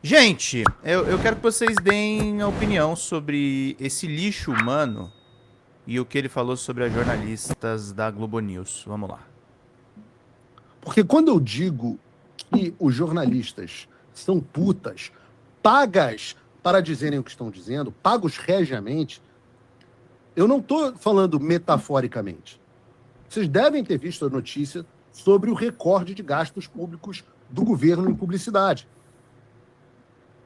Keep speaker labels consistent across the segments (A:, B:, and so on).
A: Gente, eu quero que vocês deem a opinião sobre esse lixo humano e o que ele falou sobre as jornalistas da Globo News. Vamos lá.
B: Porque quando eu digo que os jornalistas são putas, pagas para dizerem o que estão dizendo, pagos regiamente, eu não estou falando metaforicamente. Vocês devem ter visto a notícia sobre o recorde de gastos públicos do governo em publicidade.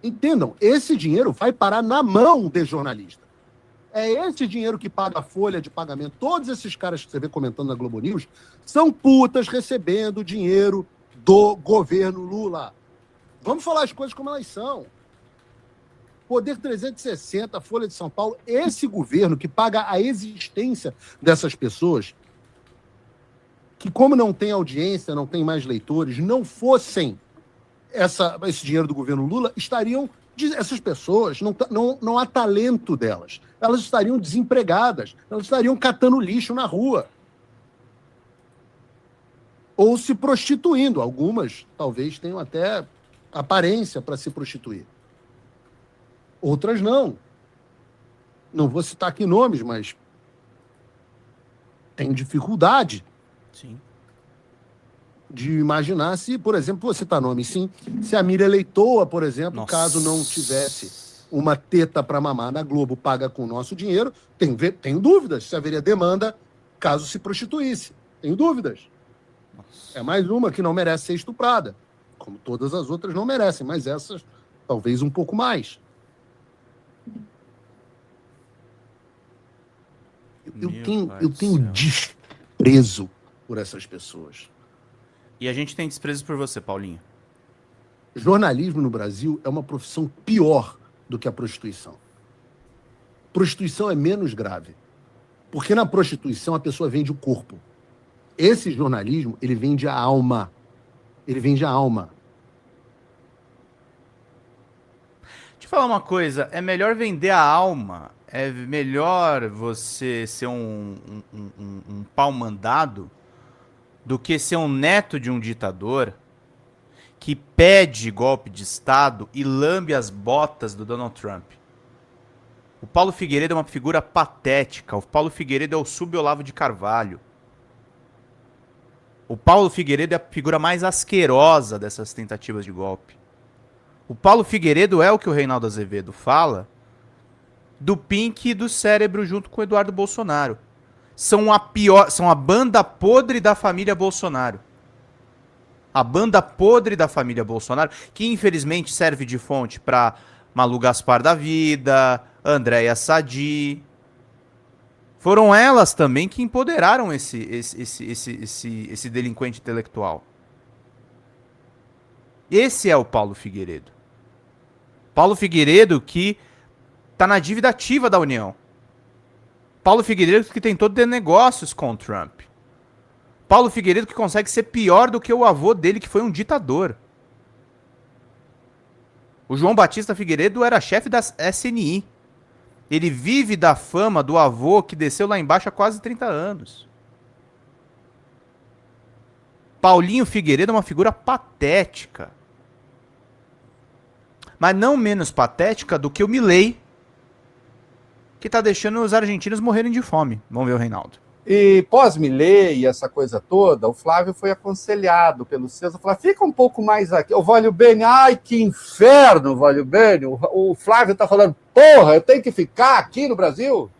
B: Entendam, esse dinheiro vai parar na mão de jornalista. É esse dinheiro que paga a folha de pagamento. Todos esses caras que você vê comentando na Globo News são putas recebendo dinheiro do governo Lula. Vamos falar as coisas como elas são. Poder 360, Folha de São Paulo, esse governo que paga a existência dessas pessoas, que como não tem audiência, não tem mais leitores, não fossem esse dinheiro do governo Lula, essas pessoas, não há talento delas. Elas estariam desempregadas, elas estariam catando lixo na rua. Ou se prostituindo. Algumas, talvez, tenham até aparência para se prostituir. Outras não. Não vou citar aqui nomes, mas tem dificuldade de imaginar se, por exemplo, vou citar nome, sim, se a Miriam Leitoa, por exemplo, caso não tivesse uma teta para mamar na Globo paga com o nosso dinheiro, tenho dúvidas se haveria demanda caso se prostituísse. Tenho dúvidas. É mais uma que não merece ser estuprada, como todas as outras não merecem, mas essas talvez um pouco mais. Eu tenho desprezo por essas pessoas.
A: E a gente tem desprezo por você, Paulinho.
B: Jornalismo no Brasil é uma profissão pior do que a prostituição. Prostituição é menos grave. Porque na prostituição a pessoa vende o corpo. Esse jornalismo, ele vende a alma. Ele vende a alma.
A: Deixa eu falar uma coisa. É melhor vender a alma? É melhor você ser um pau mandado do que ser um neto de um ditador que pede golpe de Estado e lambe as botas do Donald Trump. O Paulo Figueiredo é uma figura patética. O Paulo Figueiredo é o sub-Olavo de Carvalho. O Paulo Figueiredo é a figura mais asquerosa dessas tentativas de golpe. O Paulo Figueiredo é o que o Reinaldo Azevedo fala do Pink e do Cérebro junto com o Eduardo Bolsonaro. São a banda podre da família Bolsonaro. A banda podre da família Bolsonaro, que infelizmente serve de fonte para Malu Gaspar da vida, Andréia Sadi. Foram elas também que empoderaram esse delinquente intelectual. Esse é o Paulo Figueiredo. Paulo Figueiredo que está na dívida ativa da União. Paulo Figueiredo que tentou ter negócios com o Trump. Paulo Figueiredo que consegue ser pior do que o avô dele, que foi um ditador. O João Batista Figueiredo era chefe da SNI. Ele vive da fama do avô que desceu lá embaixo há quase 30 anos. Paulinho Figueiredo é uma figura patética. Mas não menos patética do que o Milei, que tá deixando os argentinos morrerem de fome. Vamos ver o Reinaldo.
C: E pós-Milei, essa coisa toda, o Flávio foi aconselhado pelo César, falou, fica um pouco mais aqui. O Vólio Bene, ai, que inferno, Vólio Bene. O Flávio tá falando, porra, eu tenho que ficar aqui no Brasil?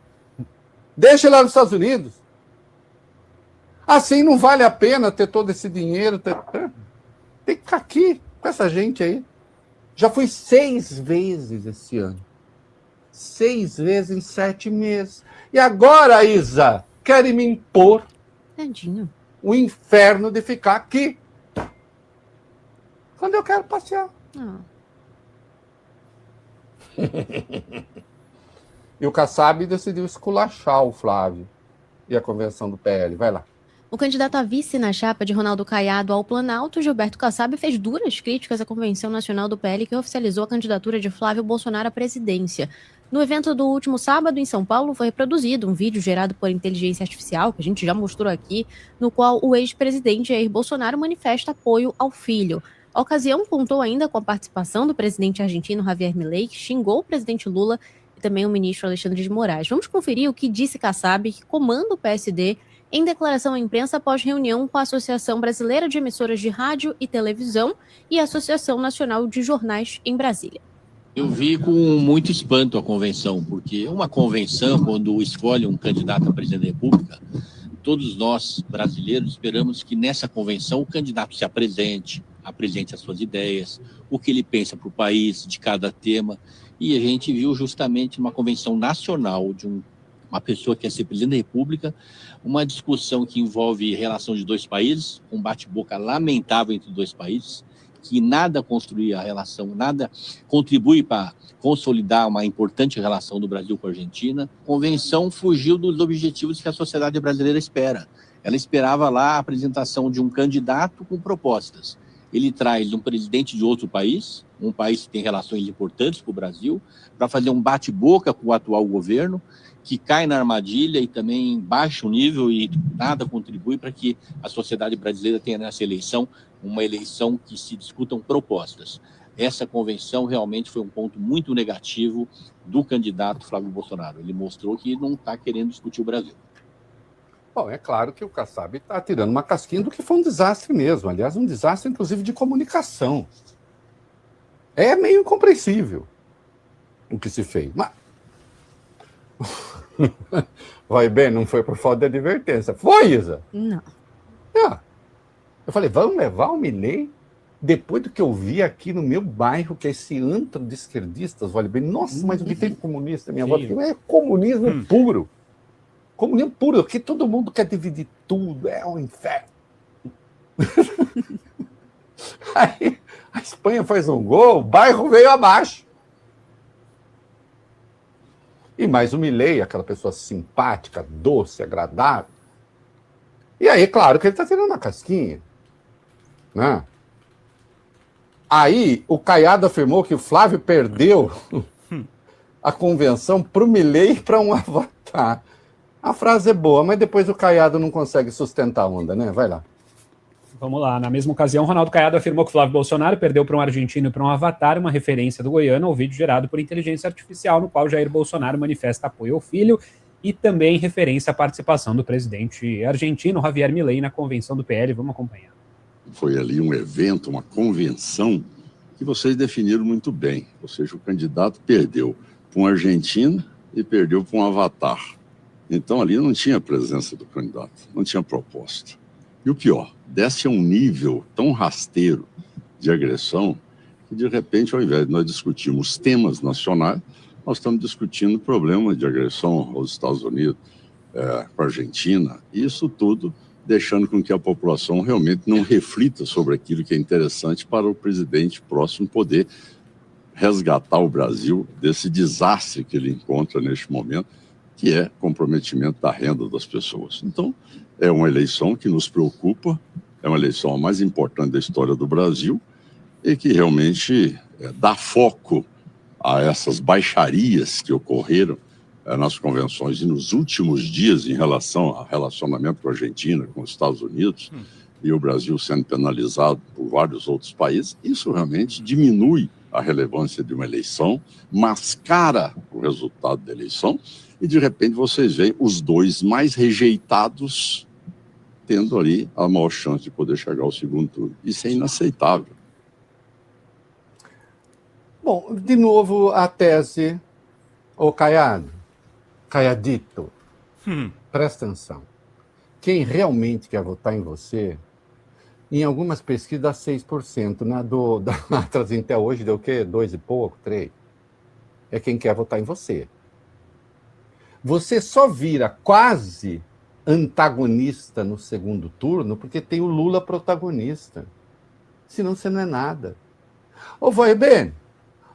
C: Deixa ele lá nos Estados Unidos. Assim não vale a pena ter todo esse dinheiro. Tem que ficar aqui com essa gente aí. Já fui 6 vezes esse ano. 6 vezes em 7 meses. E agora, Isa, querem me impor o inferno de ficar aqui. Quando eu quero passear. E o Kassab decidiu esculachar o Flávio e a convenção do PL. Vai lá.
D: O candidato a vice na chapa de Ronaldo Caiado ao Planalto, Gilberto Kassab, fez duras críticas à Convenção Nacional do PL que oficializou a candidatura de Flávio Bolsonaro à presidência. No evento do último sábado, em São Paulo, foi reproduzido um vídeo gerado por inteligência artificial, que a gente já mostrou aqui, no qual o ex-presidente Jair Bolsonaro manifesta apoio ao filho. A ocasião contou ainda com a participação do presidente argentino Javier Milei, que xingou o presidente Lula e também o ministro Alexandre de Moraes. Vamos conferir o que disse Kassab, que comanda o PSD, em declaração à imprensa após reunião com a Associação Brasileira de Emissoras de Rádio e Televisão e a Associação Nacional de Jornais em Brasília.
E: Eu vi com muito espanto a convenção, porque uma convenção, quando escolhe um candidato a presidente da República, todos nós, brasileiros, esperamos que nessa convenção o candidato se apresente as suas ideias, o que ele pensa para o país, de cada tema. E a gente viu justamente uma convenção nacional de uma pessoa que quer ser presidente da República, uma discussão que envolve relação de dois países, um bate-boca lamentável entre dois países, que nada construi a relação, nada contribui para consolidar uma importante relação do Brasil com a Argentina. A convenção fugiu dos objetivos que a sociedade brasileira espera. Ela esperava lá a apresentação de um candidato com propostas. Ele traz um presidente de outro país, um país que tem relações importantes com o Brasil, para fazer um bate-boca com o atual governo, que cai na armadilha e também baixa o nível e nada contribui para que a sociedade brasileira tenha nessa eleição uma eleição que se discutam propostas. Essa convenção realmente foi um ponto muito negativo do candidato Flávio Bolsonaro. Ele mostrou que não está querendo discutir o Brasil.
C: Bom, é claro que o Kassab está tirando uma casquinha do que foi um desastre mesmo. Aliás, um desastre, inclusive, de comunicação. É meio incompreensível o que se fez. Mas... vai bem, não foi por falta de advertência. Foi, Isa?
D: Não.
C: Eu falei, vamos levar o Milei? Depois do que eu vi aqui no meu bairro, que é esse antro de esquerdistas, olha bem, nossa, mas o que tem de comunista, minha avó, é comunismo puro. Comunismo puro, que todo mundo quer dividir tudo, é um inferno. Aí a Espanha faz um gol, o bairro veio abaixo. E mais o Milei, aquela pessoa simpática, doce, agradável. E aí, claro que ele está tirando uma casquinha. Né? Aí o Caiado afirmou que o Flávio perdeu a convenção para o Milei e para um avatar. A frase é boa, mas depois o Caiado não consegue sustentar a onda, né? Vai lá.
F: Vamos lá. Na mesma ocasião, Ronaldo Caiado afirmou que Flávio Bolsonaro perdeu para um argentino e para um avatar, uma referência do Goiano ao vídeo gerado por inteligência artificial, no qual Jair Bolsonaro manifesta apoio ao filho, e também referência à participação do presidente argentino Javier Milei na convenção do PL. Vamos acompanhar.
G: Foi ali um evento, uma convenção, que vocês definiram muito bem. Ou seja, o candidato perdeu para um argentino e perdeu para um avatar. Então, ali não tinha presença do candidato, não tinha proposta. E o pior, desce a um nível tão rasteiro de agressão que, de repente, ao invés de nós discutirmos temas nacionais, nós estamos discutindo o problema de agressão aos Estados Unidos, com a Argentina, e isso tudo deixando com que a população realmente não reflita sobre aquilo que é interessante para o presidente próximo poder resgatar o Brasil desse desastre que ele encontra neste momento, que é comprometimento da renda das pessoas. Então, é uma eleição que nos preocupa, é uma eleição a mais importante da história do Brasil e que realmente dá foco a essas baixarias que ocorreram nas convenções e nos últimos dias em relação ao relacionamento com a Argentina, com os Estados Unidos, e o Brasil sendo penalizado por vários outros países. Isso realmente diminui a relevância de uma eleição, mascara o resultado da eleição, e de repente vocês veem os dois mais rejeitados tendo ali a maior chance de poder chegar ao segundo turno. Isso é inaceitável.
C: Bom, de novo a tese, ô Caiadito, presta atenção. Quem realmente quer votar em você, em algumas pesquisas dá 6%, na da Atlas até hoje deu o quê? 2 e pouco, 3%. É quem quer votar em você. Você só vira quase antagonista no segundo turno porque tem o Lula protagonista. Senão você não é nada. Ô, vai bem.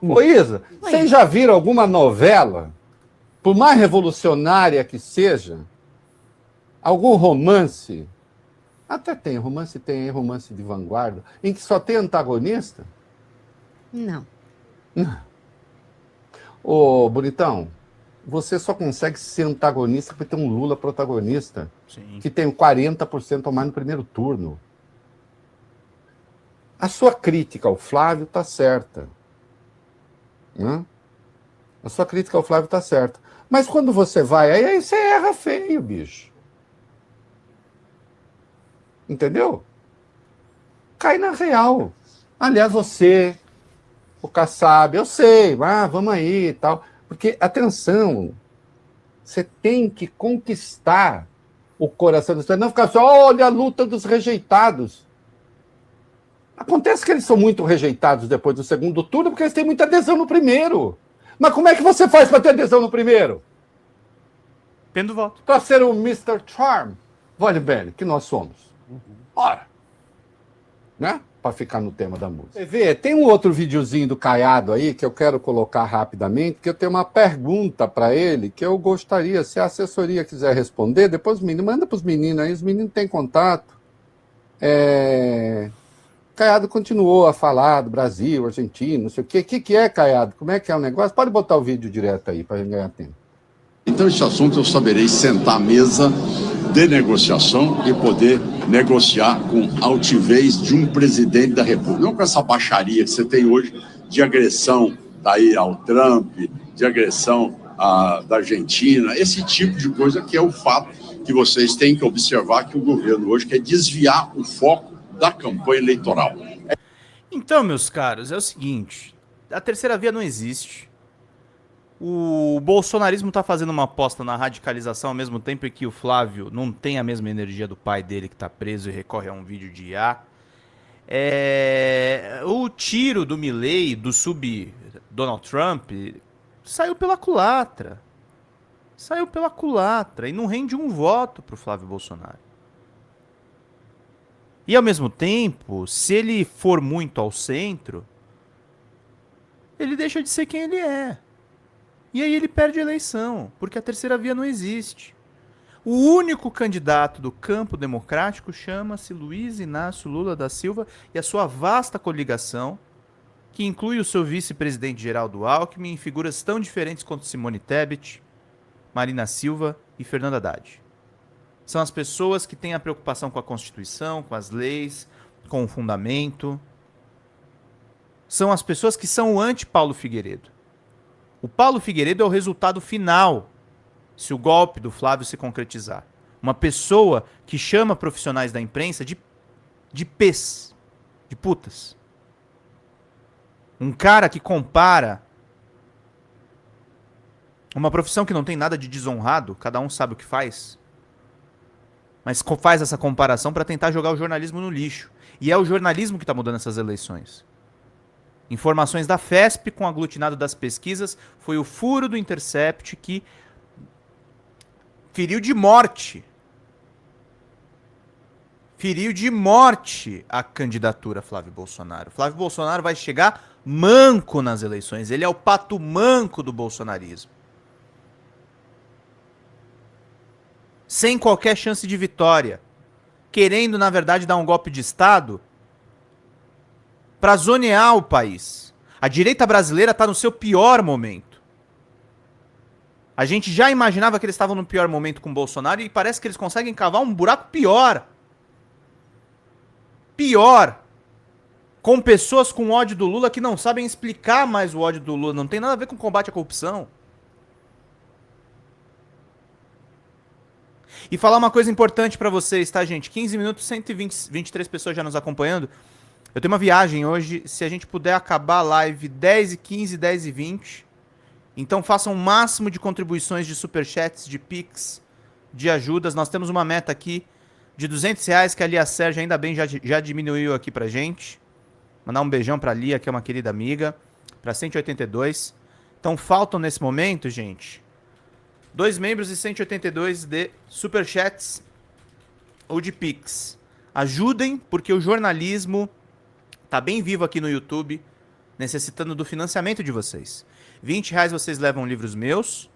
C: Ô, Isa, vocês já viram alguma novela, por mais revolucionária que seja, algum romance, até tem romance de vanguarda, em que só tem antagonista?
D: Não.
C: Ô, bonitão, você só consegue ser antagonista porque tem um Lula protagonista,
A: Sim.
C: que tem 40% ou mais no primeiro turno. A sua crítica ao Flávio está certa. Né? A sua crítica ao Flávio está certa. Mas quando você vai, aí você erra feio, bicho. Entendeu? Cai na real. Aliás, você, o Kassab, eu sei, vamos aí e tal. Porque, atenção, você tem que conquistar o coração das pessoas, não ficar só, olha a luta dos rejeitados. Acontece que eles são muito rejeitados depois do segundo turno, porque eles têm muita adesão no primeiro. Mas como é que você faz para ter adesão no primeiro?
A: Tendo voto.
C: Para ser o Mr. Charm, vale bem, que nós somos. Ora, né? Para ficar no tema da música. Você vê, tem um outro videozinho do Caiado aí que eu quero colocar rapidamente, que eu tenho uma pergunta para ele que eu gostaria, se a assessoria quiser responder, depois manda para os meninos aí, os meninos têm contato. Caiado continuou a falar do Brasil, Argentina, não sei o quê. O que é, Caiado? Como é que é o negócio? Pode botar o vídeo direto aí para a gente ganhar tempo.
G: Então, esse assunto eu saberei sentar à mesa de negociação e poder negociar com altivez de um presidente da República. Não com essa baixaria que você tem hoje de agressão daí ao Trump, de agressão da Argentina, esse tipo de coisa que é o fato que vocês têm que observar que o governo hoje quer desviar o foco da campanha eleitoral.
A: Então, meus caros, é o seguinte, a terceira via não existe. O bolsonarismo está fazendo uma aposta na radicalização ao mesmo tempo que o Flávio não tem a mesma energia do pai dele que está preso e recorre a um vídeo de IA. O tiro do Milei, do sub-Donald Trump, saiu pela culatra. Saiu pela culatra e não rende um voto para o Flávio Bolsonaro. E ao mesmo tempo, se ele for muito ao centro, ele deixa de ser quem ele é. E aí ele perde a eleição, porque a terceira via não existe. O único candidato do campo democrático chama-se Luiz Inácio Lula da Silva e a sua vasta coligação, que inclui o seu vice-presidente Geraldo Alckmin em figuras tão diferentes quanto Simone Tebet, Marina Silva e Fernando Haddad. São as pessoas que têm a preocupação com a Constituição, com as leis, com o fundamento. São as pessoas que são o anti-Paulo Figueiredo. O Paulo Figueiredo é o resultado final, se o golpe do Flávio se concretizar. Uma pessoa que chama profissionais da imprensa de pês, de putas. Um cara que compara uma profissão que não tem nada de desonrado, cada um sabe o que faz, mas faz essa comparação para tentar jogar o jornalismo no lixo. E é o jornalismo que está mudando essas eleições. Informações da FESP com aglutinado das pesquisas foi o furo do Intercept que feriu de morte a candidatura Flávio Bolsonaro. Flávio Bolsonaro vai chegar manco nas eleições. Ele é o pato manco do bolsonarismo. Sem qualquer chance de vitória. Querendo, na verdade, dar um golpe de Estado para zonear o país. A direita brasileira está no seu pior momento. A gente já imaginava que eles estavam no pior momento com o Bolsonaro e parece que eles conseguem cavar um buraco pior. Pior. Com pessoas com ódio do Lula que não sabem explicar mais o ódio do Lula. Não tem nada a ver com combate à corrupção. E falar uma coisa importante pra vocês, tá, gente? 15 minutos, 123 pessoas já nos acompanhando. Eu tenho uma viagem hoje. Se a gente puder acabar a live 10h15, 10h20. Então façam o máximo de contribuições de superchats, de pix, de ajudas. Nós temos uma meta aqui de R$200 que a Lia Sérgio ainda bem já diminuiu aqui pra gente. Mandar um beijão pra Lia, que é uma querida amiga. Pra 182. Então faltam nesse momento, gente, 2 membros e 182 de superchats ou de pix. Ajudem, porque o jornalismo tá bem vivo aqui no YouTube, necessitando do financiamento de vocês. R$20 vocês levam livros meus,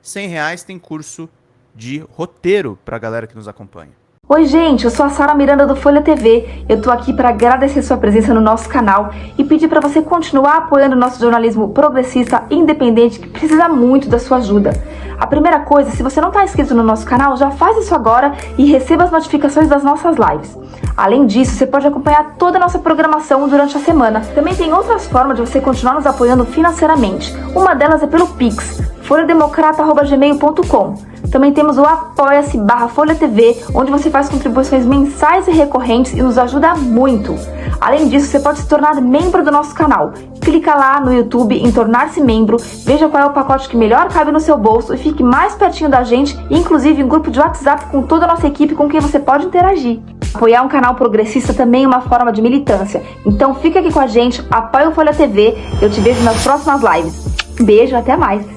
A: R$100 tem curso de roteiro pra galera que nos acompanha.
H: Oi gente, eu sou a Sara Miranda do Folha TV. Eu tô aqui para agradecer sua presença no nosso canal e pedir para você continuar apoiando o nosso jornalismo progressista e independente, que precisa muito da sua ajuda. A primeira coisa, se você não está inscrito no nosso canal, já faz isso agora e receba as notificações das nossas lives. Além disso, você pode acompanhar toda a nossa programação durante a semana. Também tem outras formas de você continuar nos apoiando financeiramente. Uma delas é pelo Pix, folhademocrata@gmail.com. Também temos o apoia-se/Folha TV, onde você faz contribuições mensais e recorrentes e nos ajuda muito. Além disso, você pode se tornar membro do nosso canal. Clica lá no YouTube em tornar-se membro, veja qual é o pacote que melhor cabe no seu bolso e fique mais pertinho da gente, inclusive em grupo de WhatsApp com toda a nossa equipe com quem você pode interagir. Apoiar um canal progressista também é uma forma de militância. Então fica aqui com a gente, apoia o Folha TV, eu te vejo nas próximas lives. Beijo, até mais!